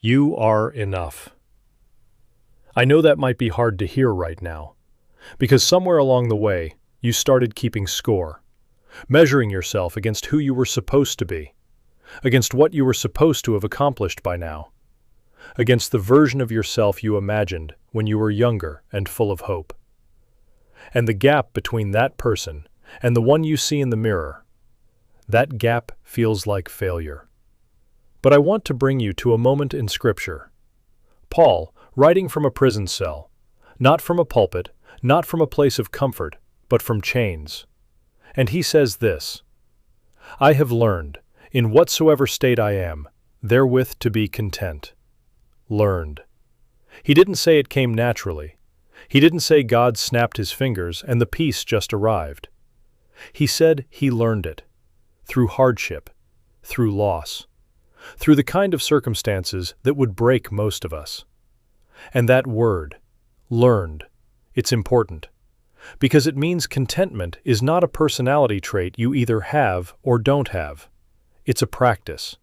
You are enough. I know that might be hard to hear right now, because somewhere along the way, you started keeping score, measuring yourself against who you were supposed to be, against what you were supposed to have accomplished by now, against the version of yourself you imagined when you were younger and full of hope. And the gap between that person and the one you see in the mirror, that gap feels like failure. But I want to bring you to a moment in Scripture. Paul, writing from a prison cell, not from a pulpit, not from a place of comfort, but from chains. And he says this, "I have learned, in whatsoever state I am, therewith to be content." Learned. He didn't say it came naturally. He didn't say God snapped his fingers and the peace just arrived. He said he learned it. Through hardship, through loss, through the kind of circumstances that would break most of us. And that word, learned, it's important, because it means contentment is not a personality trait you either have or don't have. It's a practice.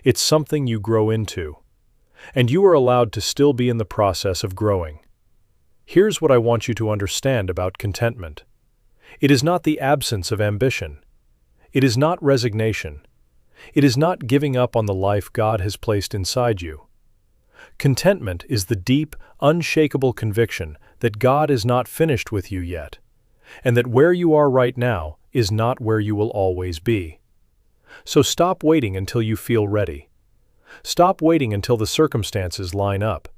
It's something you grow into. And you are allowed to still be in the process of growing. Here's what I want you to understand about contentment. It is not the absence of ambition. It is not resignation. It is not giving up on the life God has placed inside you. Contentment is the deep, unshakable conviction that God is not finished with you yet, and that where you are right now is not where you will always be. So stop waiting until you feel ready. Stop waiting until the circumstances line up.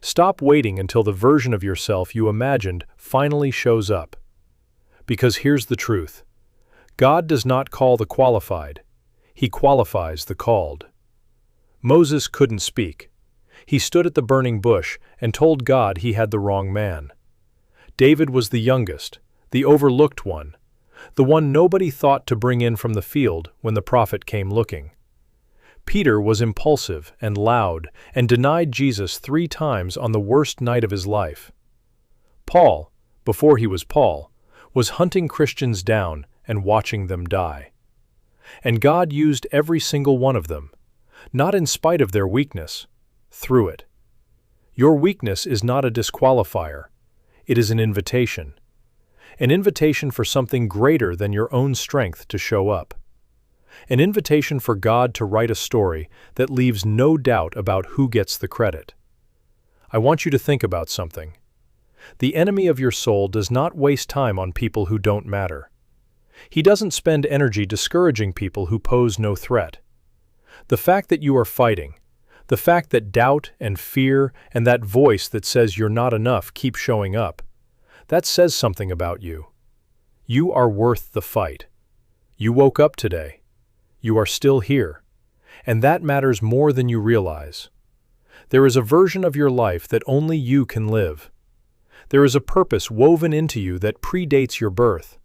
Stop waiting until the version of yourself you imagined finally shows up. Because here's the truth. God does not call the qualified. He qualifies the called. Moses couldn't speak. He stood at the burning bush and told God he had the wrong man. David was the youngest, the overlooked one, the one nobody thought to bring in from the field when the prophet came looking. Peter was impulsive and loud and denied Jesus 3 times on the worst night of his life. Paul, before he was Paul, was hunting Christians down and watching them die. And God used every single one of them, not in spite of their weakness, through it. Your weakness is not a disqualifier. It is an invitation. An invitation for something greater than your own strength to show up. An invitation for God to write a story that leaves no doubt about who gets the credit. I want you to think about something. The enemy of your soul does not waste time on people who don't matter. He doesn't spend energy discouraging people who pose no threat. The fact that you are fighting, the fact that doubt and fear and that voice that says you're not enough keep showing up, that says something about you. You are worth the fight. You woke up today. You are still here. And that matters more than you realize. There is a version of your life that only you can live. There is a purpose woven into you that predates your birth.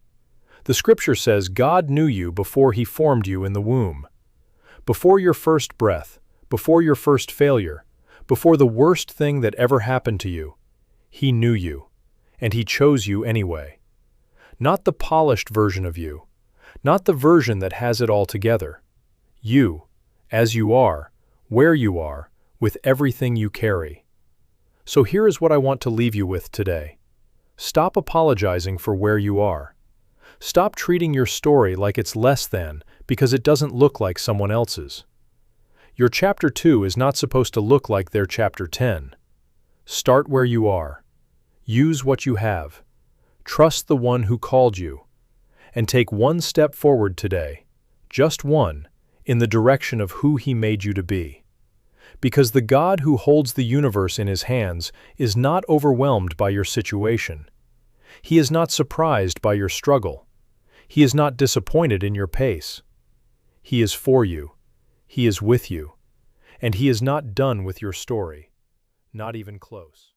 The Scripture says God knew you before He formed you in the womb. Before your first breath, before your first failure, before the worst thing that ever happened to you, He knew you, and He chose you anyway. Not the polished version of you, not the version that has it all together. You, as you are, where you are, with everything you carry. So here is what I want to leave you with today. Stop apologizing for where you are. Stop treating your story like it's less than because it doesn't look like someone else's. Your chapter 2 is not supposed to look like their chapter 10. Start where you are. Use what you have. Trust the one who called you. And take one step forward today, just one, in the direction of who He made you to be. Because the God who holds the universe in His hands is not overwhelmed by your situation. He is not surprised by your struggle. He is not disappointed in your pace. He is for you. He is with you. And He is not done with your story. Not even close.